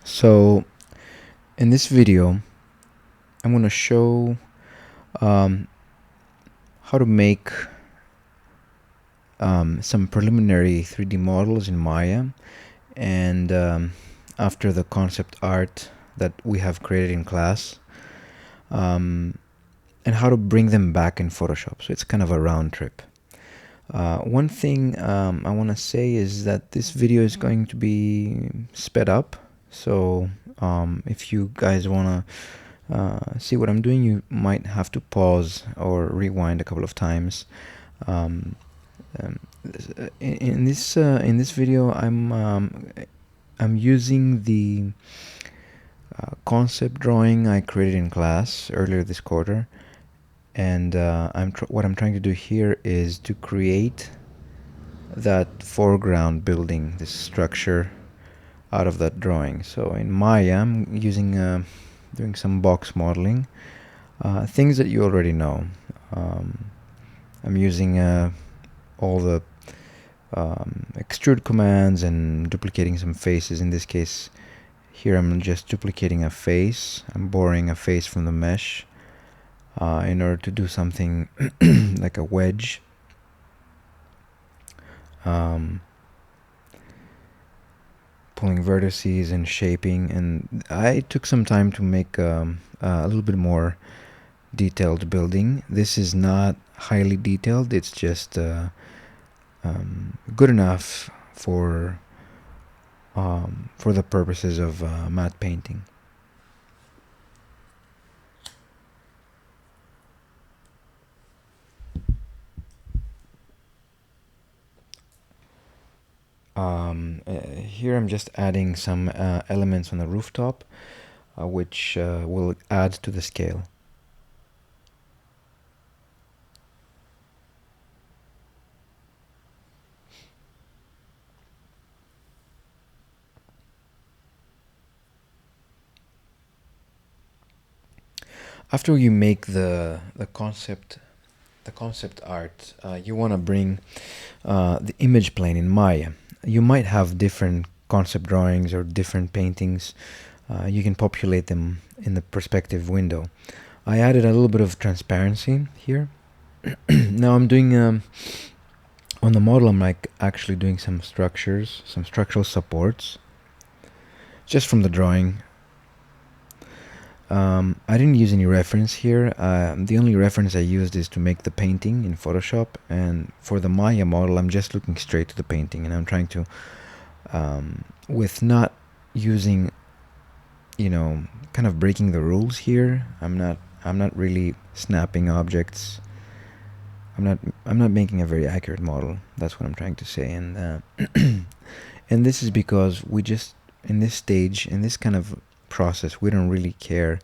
So in this video, I'm going to show um, how to make some preliminary 3D models in Maya, and after the concept art that we have created in class, um, and how to bring them back in Photoshop. So it's kind of a round trip. One thing I want to say is that this video is going to be sped up. So if you guys want to see what I'm doing, you might have to pause or rewind a couple of times. Um, um, in this video, I'm using the concept drawing I created in class earlier this quarter, and what I'm trying to do here is to create that foreground building, this structure, out of that drawing. So in Maya, I'm using doing some box modeling, things that you already know. I'm using all the extrude commands and duplicating some faces. In this case, here I'm just duplicating a face. I'm borrowing a face from the mesh in order to do something like a wedge. Pulling vertices and shaping, and I took some time to make a little bit more detailed building. This is not highly detailed, it's just good enough for the purposes of matte painting. Here I'm just adding some elements on the rooftop, which will add to the scale. After you make the concept art, you want to bring the image plane in Maya. You might have different concept drawings or different paintings. You can populate them in the perspective window. I added a little bit of transparency here. Now I'm doing on the model, I'm like actually doing some structures, some structural supports, just from the drawing. I didn't use any reference here. The only reference I used is to make the painting in Photoshop, and for the Maya model I'm just looking straight to the painting, and I'm trying to with not using, kind of breaking the rules here. I'm not really snapping objects. I'm not making a very accurate model. That's what I'm trying to say. And and this is because we just, in this stage, in this kind of process, we don't really care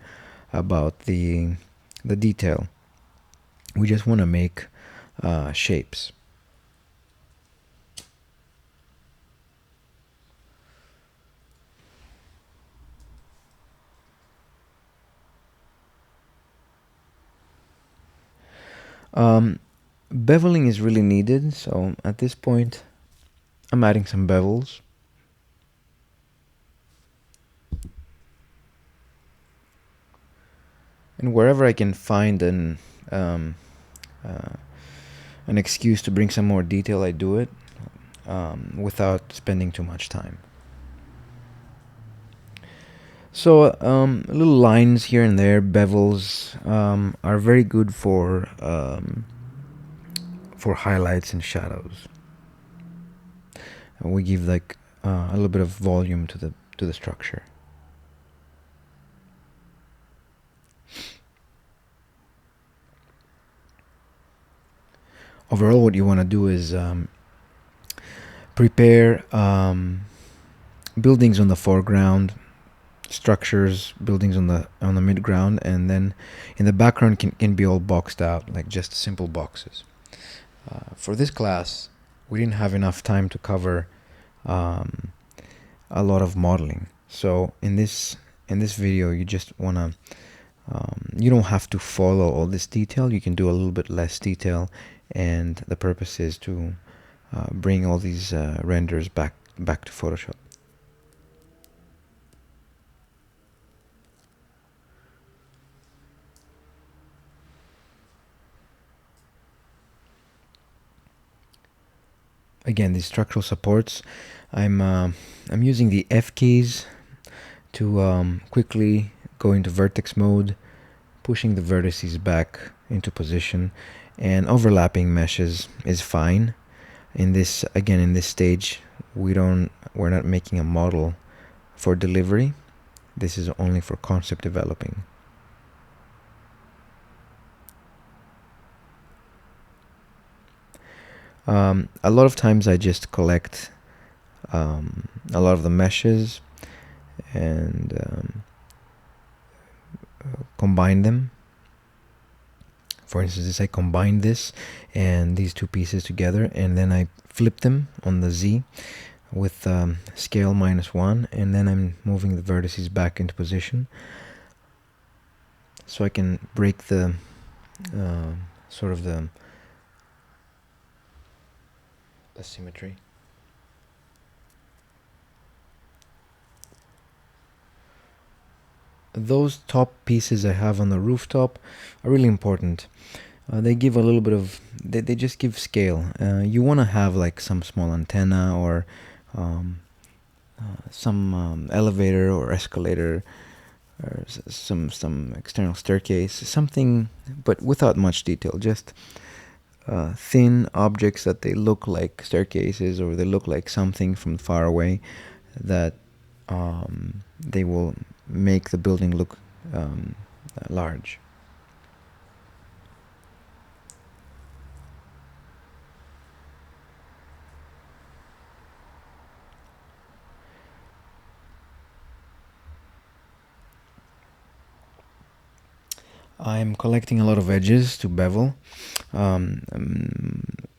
about the detail. We just want to make shapes. Beveling is really needed, so at this point I'm adding some bevels. And wherever I can find an excuse to bring some more detail, I do it without spending too much time. So little lines here and there, bevels, are very good for highlights and shadows. And we give like a little bit of volume to the structure. Overall, what you want to do is prepare buildings on the foreground, structures, buildings on the midground, and then in the background can be all boxed out, like just simple boxes. For this class, we didn't have enough time to cover a lot of modeling. So in this video, you just wanna you don't have to follow all this detail. You can do a little bit less detail, and the purpose is to bring all these renders back to Photoshop. again, these structural supports, I'm using the F keys to quickly go into vertex mode, pushing the vertices back into position, and overlapping meshes is fine. In this, again, in this stage, we're not making a model for delivery. This is only for concept developing. A lot of times I just collect a lot of the meshes and combine them. For instance, I combine this and these two pieces together, and then I flip them on the Z with scale -1, and then I'm moving the vertices back into position so I can break the sort of the symmetry. Those top pieces I have on the rooftop are really important. They give a little bit of, they just give scale. You want to have like some small antenna or some elevator or escalator or some external staircase, something, but without much detail, just thin objects that they look like staircases or they look like something from far away that they will make the building look large. I'm collecting a lot of edges to bevel.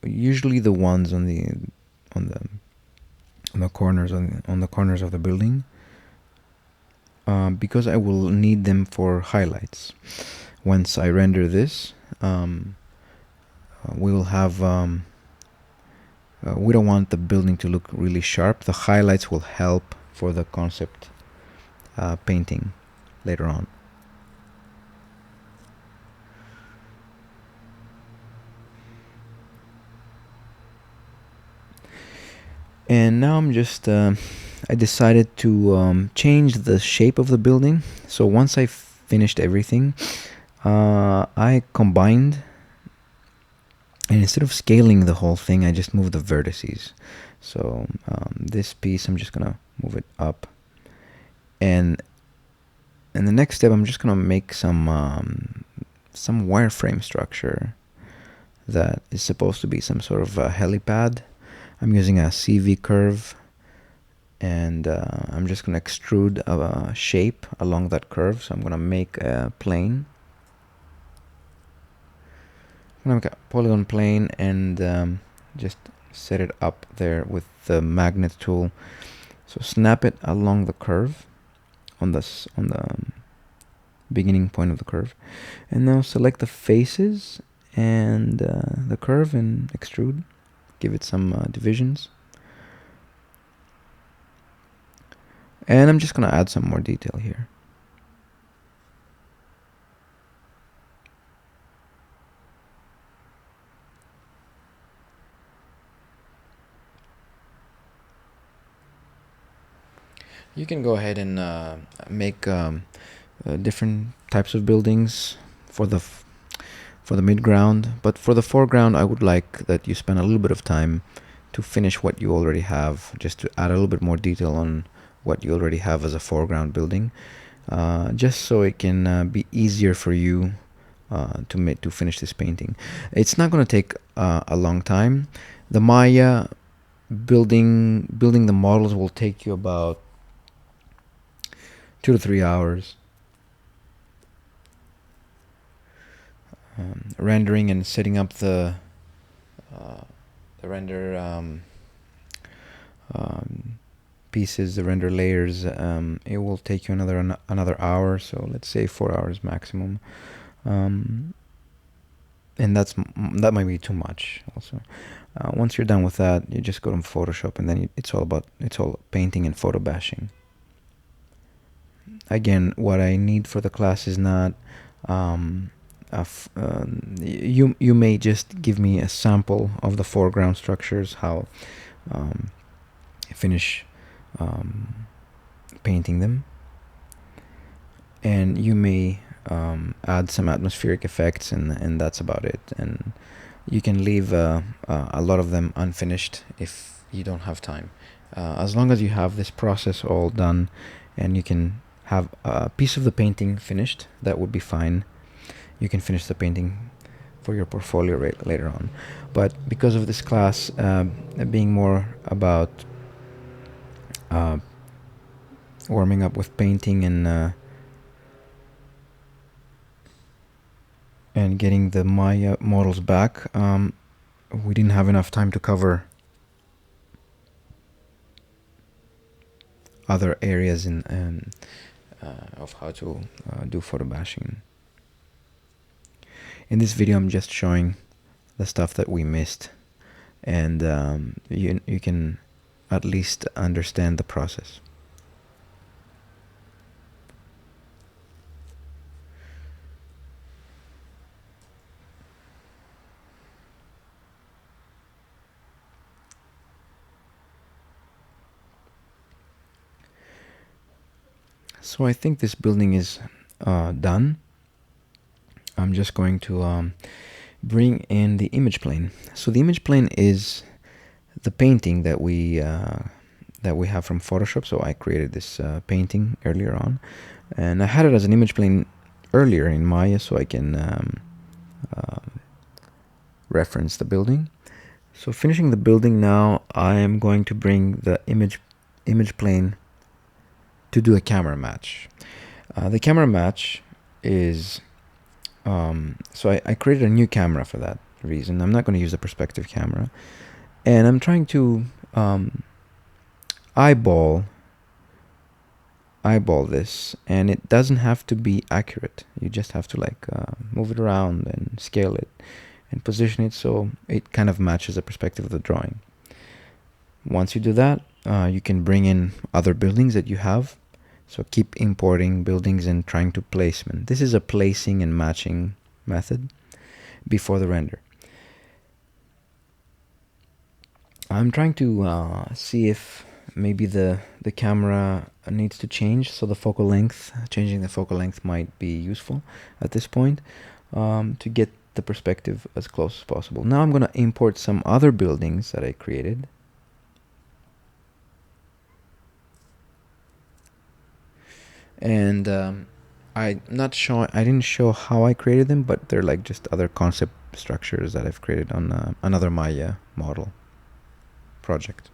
Usually the ones on the corners on the corners of the building, because I will need them for highlights. Once I render this, we will have. We don't want the building to look really sharp. The highlights will help for the concept painting later on. And now I'm just, I decided to change the shape of the building. So once I finished everything, I combined, and instead of scaling the whole thing, I just moved the vertices. So this piece, I'm just gonna move it up. And in the next step, I'm just gonna make some wireframe structure that is supposed to be some sort of a helipad. I'm using a CV curve, and I'm just going to extrude a shape along that curve. So I'm going to make a plane. I'm going to make a polygon plane and just set it up there with the magnet tool. So snap it along the curve on the beginning point of the curve, and now select the faces and the curve and extrude. Give it some divisions. And I'm just going to add some more detail here. You can go ahead and make different types of buildings for the mid-ground, but for the foreground I would like that you spend a little bit of time to finish what you already have, just to add a little bit more detail on what you already have as a foreground building, just so it can be easier for you to finish this painting. It's not going to take a long time. The Maya building the models will take you about 2 to 3 hours. Rendering and setting up the render pieces, the render layers, it will take you another hour. So let's say 4 hours maximum, and that might be too much. Also, once you're done with that, you just go to Photoshop, and then it's all painting and photo bashing. Again, what I need for the class is not you may just give me a sample of the foreground structures, how finish painting them, and you may add some atmospheric effects, and that's about it. And you can leave a lot of them unfinished if you don't have time. As long as you have this process all done and you can have a piece of the painting finished, that would be fine. You can finish the painting for your portfolio later on. But because of this class being more about warming up with painting and getting the Maya models back, we didn't have enough time to cover other areas of how to do photo bashing. In this video, I'm just showing the stuff that we missed, and you can at least understand the process. So I think this building is done. I'm just going to bring in the image plane. So the image plane is the painting that we have from Photoshop. So I created this painting earlier on, and I had it as an image plane earlier in Maya, so I can reference the building. So finishing the building now, I am going to bring the image plane to do a camera match. The camera match is so I created a new camera for that reason. I'm not going to use the perspective camera, and I'm trying to eyeball this, and it doesn't have to be accurate. You just have to like move it around and scale it and position it so it kind of matches the perspective of the drawing. Once you do that, you can bring in other buildings that you have. So keep importing buildings and trying to placement. This is a placing and matching method before the render. I'm trying to see if maybe the camera needs to change, so the focal length, changing the focal length might be useful at this point to get the perspective as close as possible. Now I'm going to import some other buildings that I created. And I didn't show how I created them, but they're like just other concept structures that I've created on another Maya model project.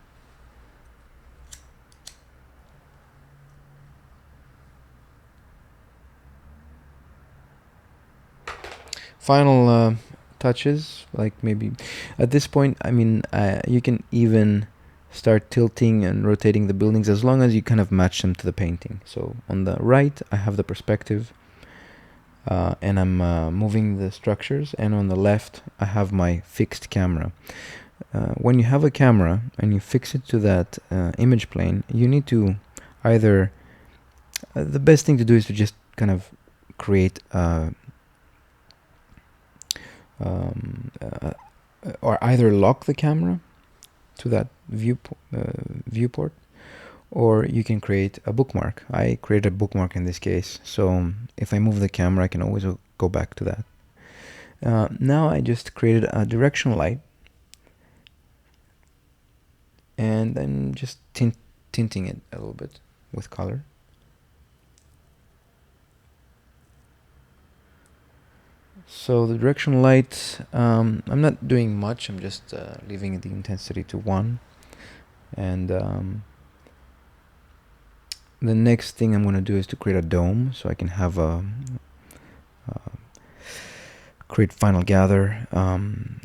Final touches, like maybe at this point, I mean, you can even start tilting and rotating the buildings as long as you kind of match them to the painting. So on the right, I have the perspective, and I'm moving the structures, and on the left, I have my fixed camera. When you have a camera and you fix it to that image plane, you need to either, the best thing to do is to just kind of create or either lock the camera to that viewport, or you can create a bookmark. I created a bookmark in this case, so if I move the camera, I can always go back to that. Now I just created a directional light, and then just tinting it a little bit with color. So the directional light, I'm not doing much. I'm just leaving the intensity to 1. And the next thing I'm going to do is to create a dome, so I can have a create final gather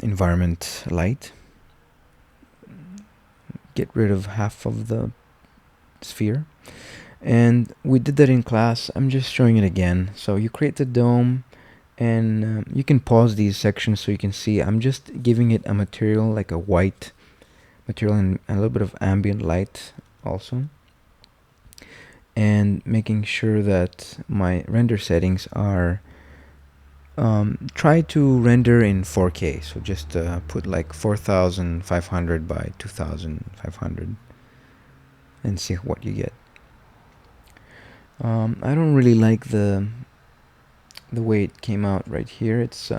environment light. Get rid of half of the sphere. And we did that in class. I'm just showing it again. So you create the dome, and you can pause these sections so you can see I'm just giving it a material, like a white material, and a little bit of ambient light also, and making sure that my render settings are try to render in 4K. So just put like 4500 by 2500 and see what you get. I don't really like the way it came out right here. It's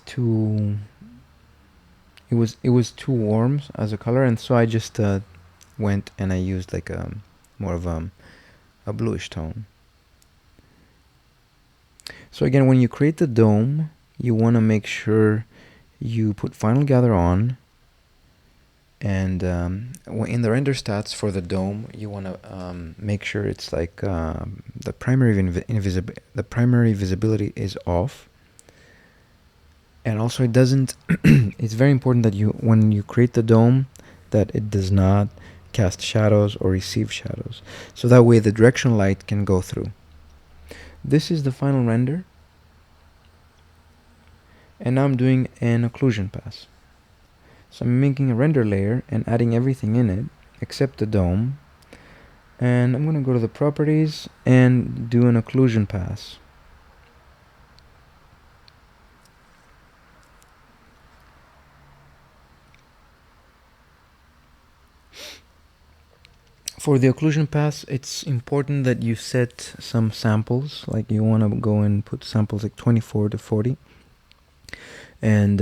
too, it was too warm as a color, and so I just went and I used like more of a bluish tone. So again, when you create the dome, you want to make sure you put Final Gather on, and in the render stats for the dome, you want to make sure it's like the primary visibility is off, and also it doesn't. It's very important that when you create the dome, that it does not cast shadows or receive shadows, so that way the directional light can go through. This is the final render, and now I'm doing an occlusion pass. So I'm making a render layer and adding everything in it except the dome, and I'm going to go to the properties and do an occlusion pass. For the occlusion pass, it's important that you set some samples, like you want to go and put samples like 24 to 40, and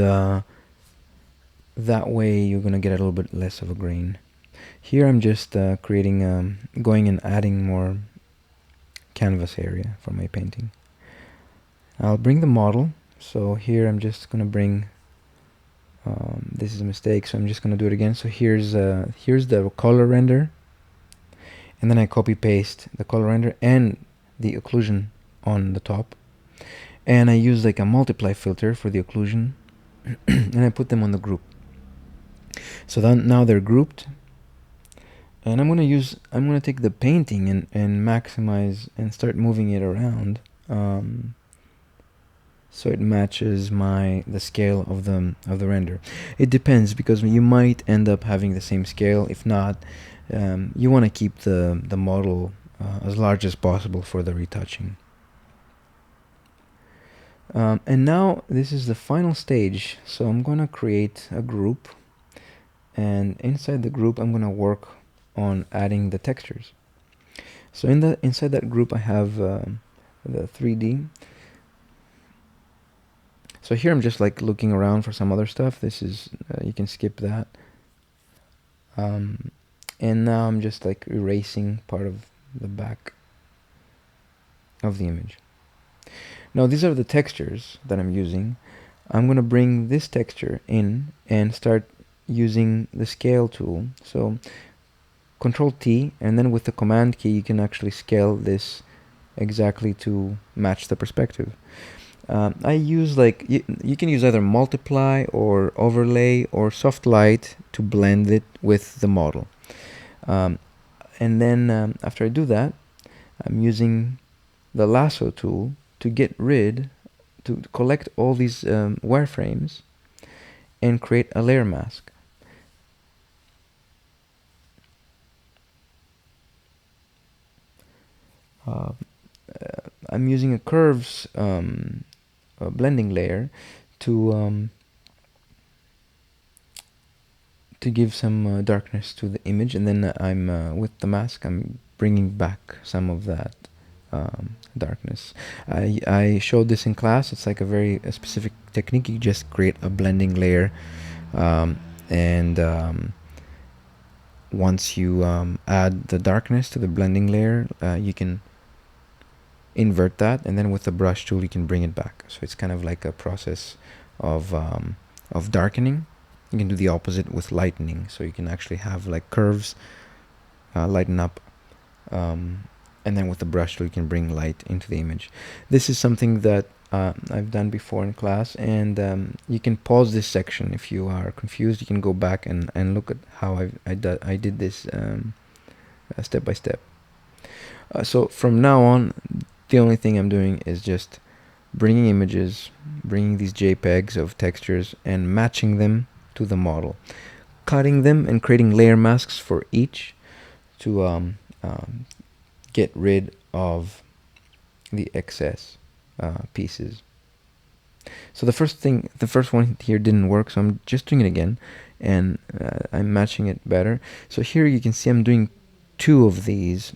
that way you're going to get a little bit less of a grain. Here I'm just creating, going and adding more canvas area for my painting. I'll bring the model. So here I'm just going to bring, this is a mistake, so I'm just going to do it again. So here's the color render, and then I copy paste the color render and the occlusion on the top, and I use like a multiply filter for the occlusion and I put them on the group. So then now they're grouped, and I'm gonna take the painting and maximize and start moving it around so it matches the scale of the render. It depends, because you might end up having the same scale. If not, you want to keep the model as large as possible for the retouching. And now this is the final stage, so I'm gonna create a group, and inside the group I'm gonna work on adding the textures. So inside that group I have the 3D. So here I'm just like looking around for some other stuff. This is you can skip that. And now I'm just like erasing part of the back of the image. Now these are the textures that I'm using. I'm gonna bring this texture in and start using the scale tool. So Control T, and then with the Command key you can actually scale this exactly to match the perspective. I use like, you can use either multiply or overlay or soft light to blend it with the model. And then after I do that, I'm using the lasso tool to to collect all these wireframes and create a layer mask. I'm using a curves blending layer to give some darkness to the image, and then I'm with the mask I'm bringing back some of that darkness. I showed this in class. It's like a very specific technique. You just create a blending layer, and once you add the darkness to the blending layer, you can invert that, and then with the brush tool you can bring it back. So it's kind of like a process of darkening. You can do the opposite with lightening, so you can actually have like curves lighten up, and then with the brush tool you can bring light into the image. This is something that I've done before in class, and you can pause this section if you are confused. You can go back and look at how I did this step by step. So from now on, the only thing I'm doing is just bringing images, bringing these JPEGs of textures and matching them to the model, cutting them and creating layer masks for each to get rid of the excess. pieces. So the first one here didn't work, so I'm just doing it again, and I'm matching it better. So here you can see I'm doing two of these.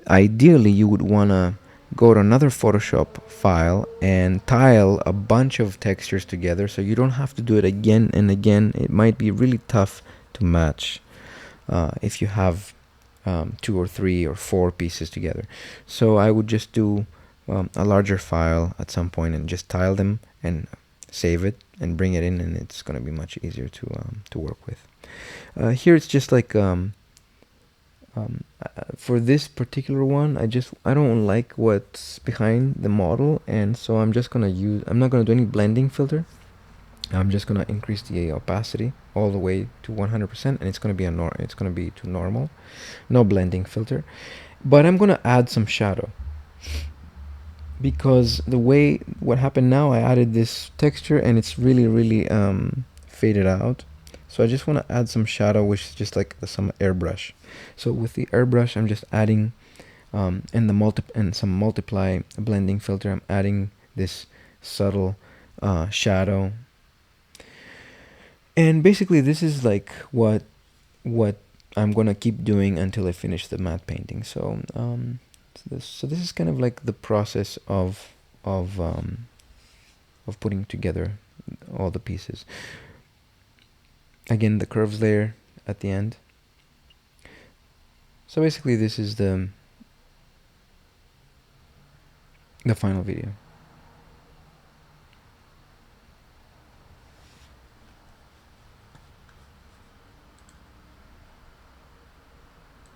Ideally, you would want to go to another Photoshop file and tile a bunch of textures together, so you don't have to do it again and again. It might be really tough to match if you have two or three or four pieces together. So I would just do a larger file at some point and just tile them and save it and bring it in, and it's going to be much easier to work with. Here it's just like for this particular one, I don't like what's behind the model, and so I'm not gonna do any blending filter. I'm just gonna increase the opacity all the way to 100%, and it's gonna be to normal, no blending filter. But I'm gonna add some shadow, because what happened now, I added this texture and it's really faded out. So I just want to add some shadow, which is just like some airbrush. So with the airbrush, I'm just adding and some multiply blending filter, I'm adding this subtle shadow. And basically this is like what I'm gonna keep doing until I finish the matte painting. So this is kind of like the process of putting together all the pieces. Again, the curves layer at the end. So basically this is the final video.